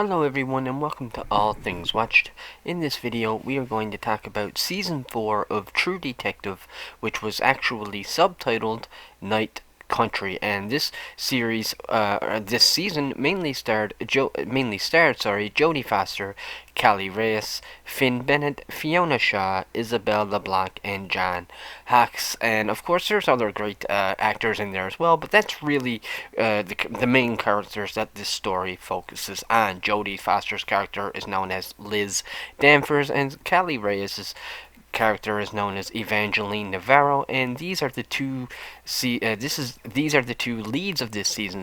Hello everyone and welcome to All Things Watched. In this video we are going to talk about Season 4 of True Detective, which was actually subtitled Night Country, and this this season mainly starred Jodie Foster, Callie Reyes, Finn Bennett, Fiona Shaw, Isabelle LeBlanc, and John Hawkes. And of course, there's other great actors in there as well, but that's really the main characters that this story focuses on. Jodie Foster's character is known as Liz Danvers, and Callie Reyes' character is known as Evangeline Navarro, and these are the two these are the two leads of this season.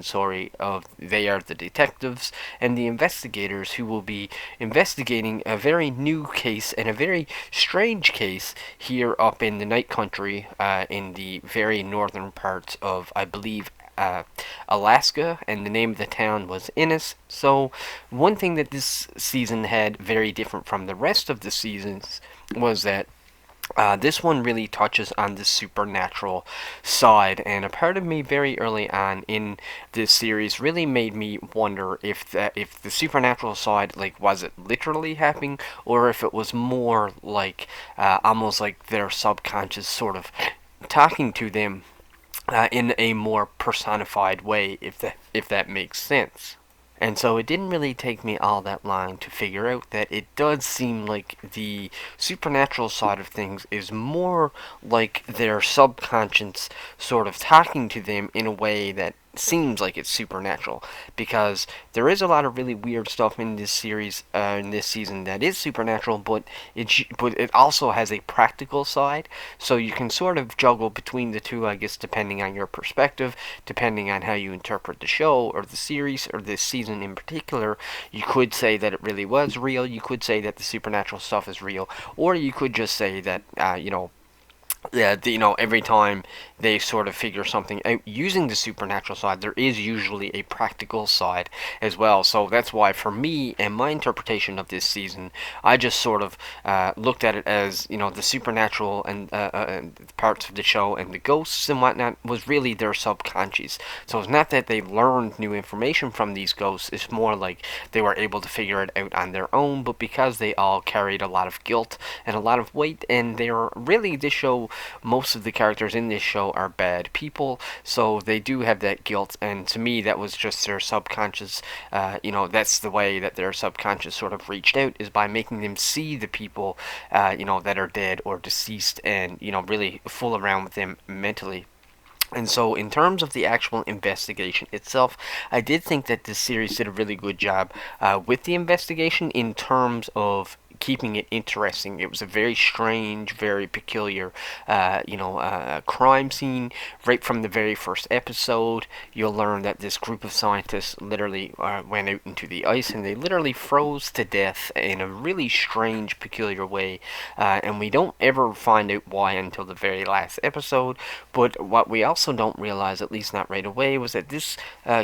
They are the detectives and the investigators who will be investigating a very new case and a very strange case here up in the Night Country, in the very northern parts of, I believe, Alaska, and the name of the town was Innis. So, one thing that this season had very different from the rest of the seasons was that this one really touches on the supernatural side, and a part of me very early on in this series really made me wonder if the supernatural side, like, was it literally happening, or if it was more like almost like their subconscious sort of talking to them in a more personified way, if that makes sense. And so it didn't really take me all that long to figure out that it does seem like the supernatural side of things is more like their subconscious sort of talking to them in a way that seems like it's supernatural, because there is a lot of really weird stuff in this series, in this season, that is supernatural, but it also has a practical side, so you can sort of juggle between the two, I guess, depending on your perspective, depending on how you interpret the show or the series or this season in particular. You could say that it really was real, you could say that the supernatural stuff is real, or you could just say that yeah, every time they sort of figure something out using the supernatural side, there is usually a practical side as well. So that's why, for me and my interpretation of this season, I just sort of looked at it as, the supernatural and parts of the show and the ghosts and whatnot was really their subconscious. So it's not that they learned new information from these ghosts, it's more like they were able to figure it out on their own, but because they all carried a lot of guilt and a lot of weight, and they're really, this show, most of the characters in this show are bad people, so they do have that guilt, and to me that was just their subconscious. That's the way that their subconscious sort of reached out, is by making them see the people that are dead or deceased, and really fool around with them mentally. And so, in terms of the actual investigation itself, I did think that this series did a really good job with the investigation in terms of keeping it interesting. It was a very strange, very peculiar, crime scene. Right from the very first episode, you'll learn that this group of scientists literally went out into the ice, and they literally froze to death in a really strange, peculiar way. And we don't ever find out why until the very last episode. But what we also don't realize, at least not right away, was that this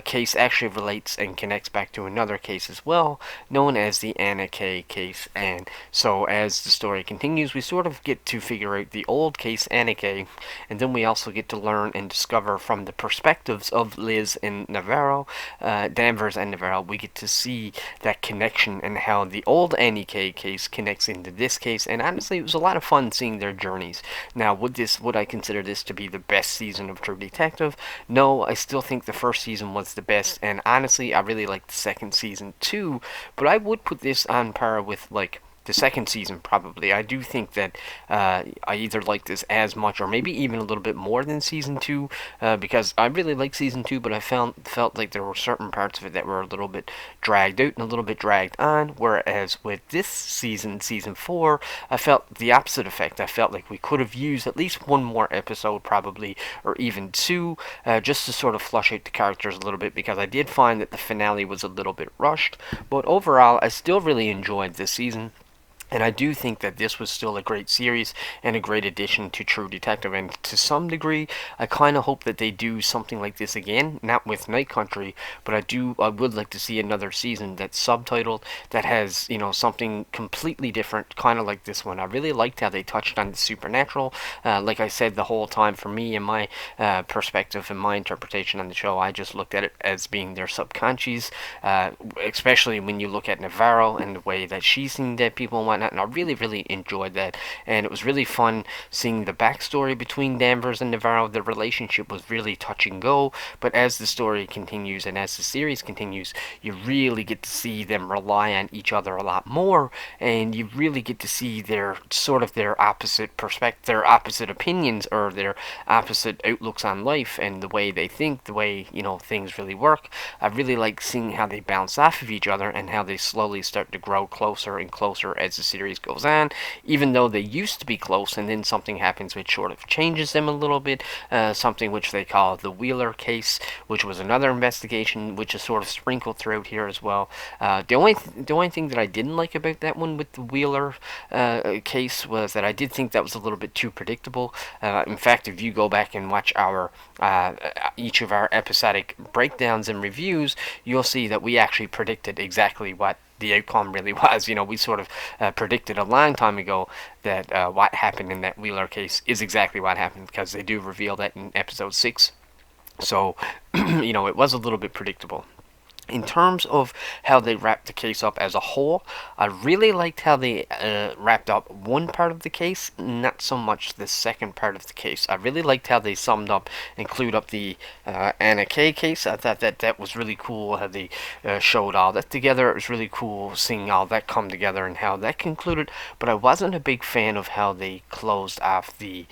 case actually relates and connects back to another case as well, known as the Anna Kay case. And so as the story continues, we sort of get to figure out the old case, Anna Kay, and then we also get to learn and discover from the perspectives of Liz and Navarro, Danvers and Navarro. We get to see that connection and how the old Annie Kay case connects into this case, and honestly, it was a lot of fun seeing their journeys. Now, would I consider this to be the best season of True Detective? No, I still think the first season was the best, and honestly, I really liked the second season too, but I would put this on par with, like, the second season, probably. I do think that I either like this as much or maybe even a little bit more than season 2, because I really like season 2, but I felt like there were certain parts of it that were a little bit dragged out and a little bit dragged on, whereas with this season, season 4, I felt the opposite effect. I felt like we could have used at least one more episode, probably, or even two, just to sort of flush out the characters a little bit, because I did find that the finale was a little bit rushed, but overall, I still really enjoyed this season. And I do think that this was still a great series and a great addition to True Detective. And to some degree, I kind of hope that they do something like this again, not with Night Country, but I would like to see another season that's subtitled, that has, something completely different, kind of like this one. I really liked how they touched on the supernatural. Like I said the whole time, for me and my perspective and my interpretation on the show, I just looked at it as being their subconscious, especially when you look at Navarro and the way that she's seen dead people and whatnot. And I really, really enjoyed that. And it was really fun seeing the backstory between Danvers and Navarro. The relationship was really touch and go. But as the story continues and as the series continues, you really get to see them rely on each other a lot more. And you really get to see their opposite perspective, their opposite opinions, or their opposite outlooks on life and the way they think, the way, things really work. I really like seeing how they bounce off of each other and how they slowly start to grow closer and closer as the series goes on, even though they used to be close, and then something happens which sort of changes them a little bit, something which they call the Wheeler case, which was another investigation which is sort of sprinkled throughout here as well. The only thing that I didn't like about that one with the Wheeler case was that I did think that was a little bit too predictable. In fact, if you go back and watch our each of our episodic breakdowns and reviews, you'll see that we actually predicted exactly what the outcome really was. We sort of predicted a long time ago that what happened in that Wheeler case is exactly what happened, because they do reveal that in episode 6. So, it was a little bit predictable. In terms of how they wrapped the case up as a whole, I really liked how they wrapped up one part of the case, not so much the second part of the case. I really liked how they summed up and clued up the Anna Kay case. I thought that was really cool how they showed all that together. It was really cool seeing all that come together and how that concluded, but I wasn't a big fan of how they closed off the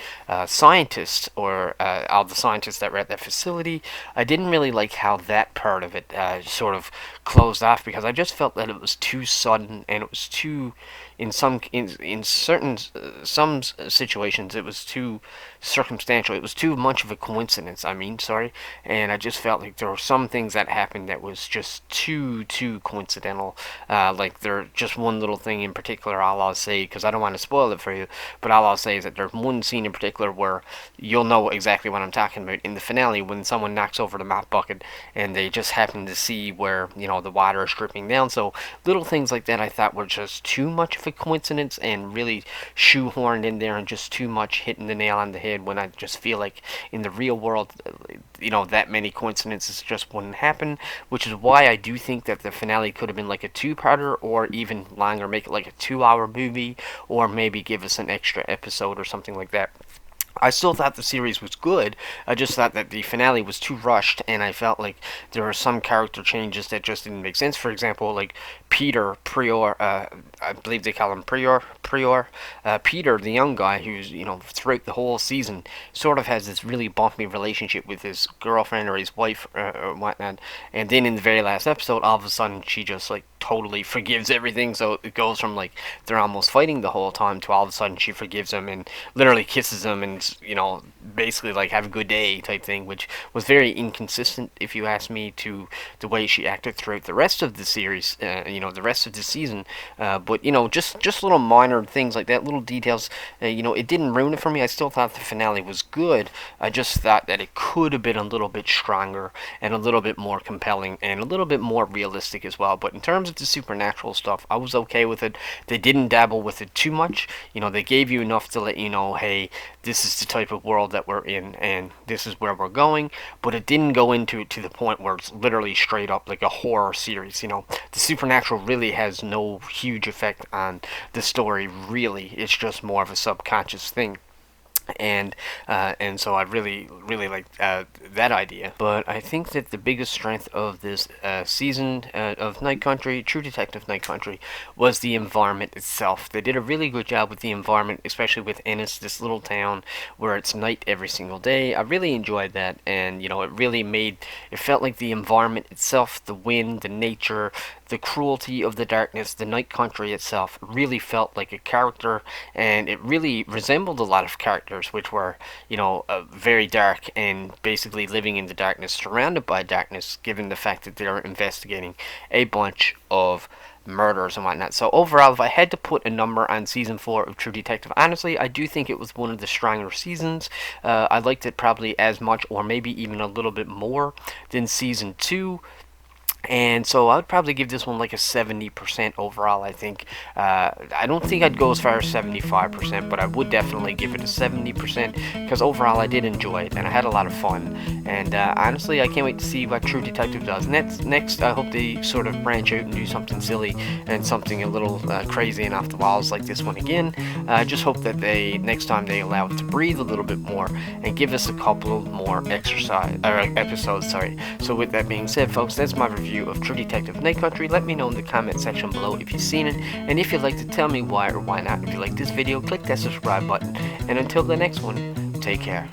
scientists, or all the scientists that were at that facility. I didn't really like how that part of it sort of closed off, because I just felt that it was too sudden, and it was too, in certain some situations, it was too circumstantial. It was too much of a coincidence. And I just felt like there were some things that happened that was just too coincidental. Like there, just one little thing in particular, all I'll say, because I don't want to spoil it for you, but all I'll say is that there's one scene in particular where you'll know exactly what I'm talking about in the finale, when someone knocks over the mop bucket and they just happen to see where the water is dripping down. So little things like that I thought were just too much of a coincidence and really shoehorned in there, and just too much hitting the nail on the head, when I just feel like in the real world, that many coincidences just wouldn't happen, which is why I do think that the finale could have been like a two-parter, or even longer, make it like a 2-hour movie, or maybe give us an extra episode or something like that. I still thought the series was good. I just thought that the finale was too rushed, and I felt like there were some character changes that just didn't make sense. For example, like Peter Prior, I believe they call him Prior. Peter, the young guy, who's throughout the whole season sort of has this really bumpy relationship with his girlfriend or his wife or whatnot, and then in the very last episode, all of a sudden she just like totally forgives everything. So it goes from like they're almost fighting the whole time to all of a sudden she forgives him and literally kisses him, and basically like have a good day type thing, which was very inconsistent, if you ask me, to the way she acted throughout the rest of the series, the rest of the season. But just little minor things like that, little details. It didn't ruin it for me. I still thought the finale was good. I just thought that it could have been a little bit stronger and a little bit more compelling and a little bit more realistic as well. But in terms of the supernatural stuff, I was okay with it. They didn't dabble with it too much. They gave you enough to let you know, hey, this is the type of world that we're in and this is where we're going, but it didn't go into it to the point where it's literally straight up like a horror series. The supernatural really has no huge effect on the story, really. It's just more of a subconscious thing. And so I really liked that idea. But I think that the biggest strength of this season of Night Country, True Detective Night Country, was the environment itself. They did a really good job with the environment, especially with Ennis, this little town where it's night every single day. I really enjoyed that, and it felt like the environment itself, the wind, the nature, the cruelty of the darkness, the Night Country itself really felt like a character, and it really resembled a lot of characters which were, very dark and basically living in the darkness, surrounded by darkness, given the fact that they are investigating a bunch of murders and whatnot. So overall, if I had to put a number on season 4 of True Detective, honestly, I do think it was one of the stronger seasons. I liked it probably as much or maybe even a little bit more than season 2. And so I would probably give this one like a 70% overall, I think. I don't think I'd go as far as 75%, but I would definitely give it a 70% because overall I did enjoy it and I had a lot of fun. And honestly, I can't wait to see what True Detective does. Next, I hope they sort of branch out and do something silly and something a little crazy and off the walls like this one again. I just hope that next time they allow it to breathe a little bit more and give us a couple more episodes. So with that being said, folks, that's my review of True Detective Night Country. Let me know in the comment section below if you've seen it, and if you'd like to tell me why or why not. If you like this video, click that subscribe button, and until the next one, take care.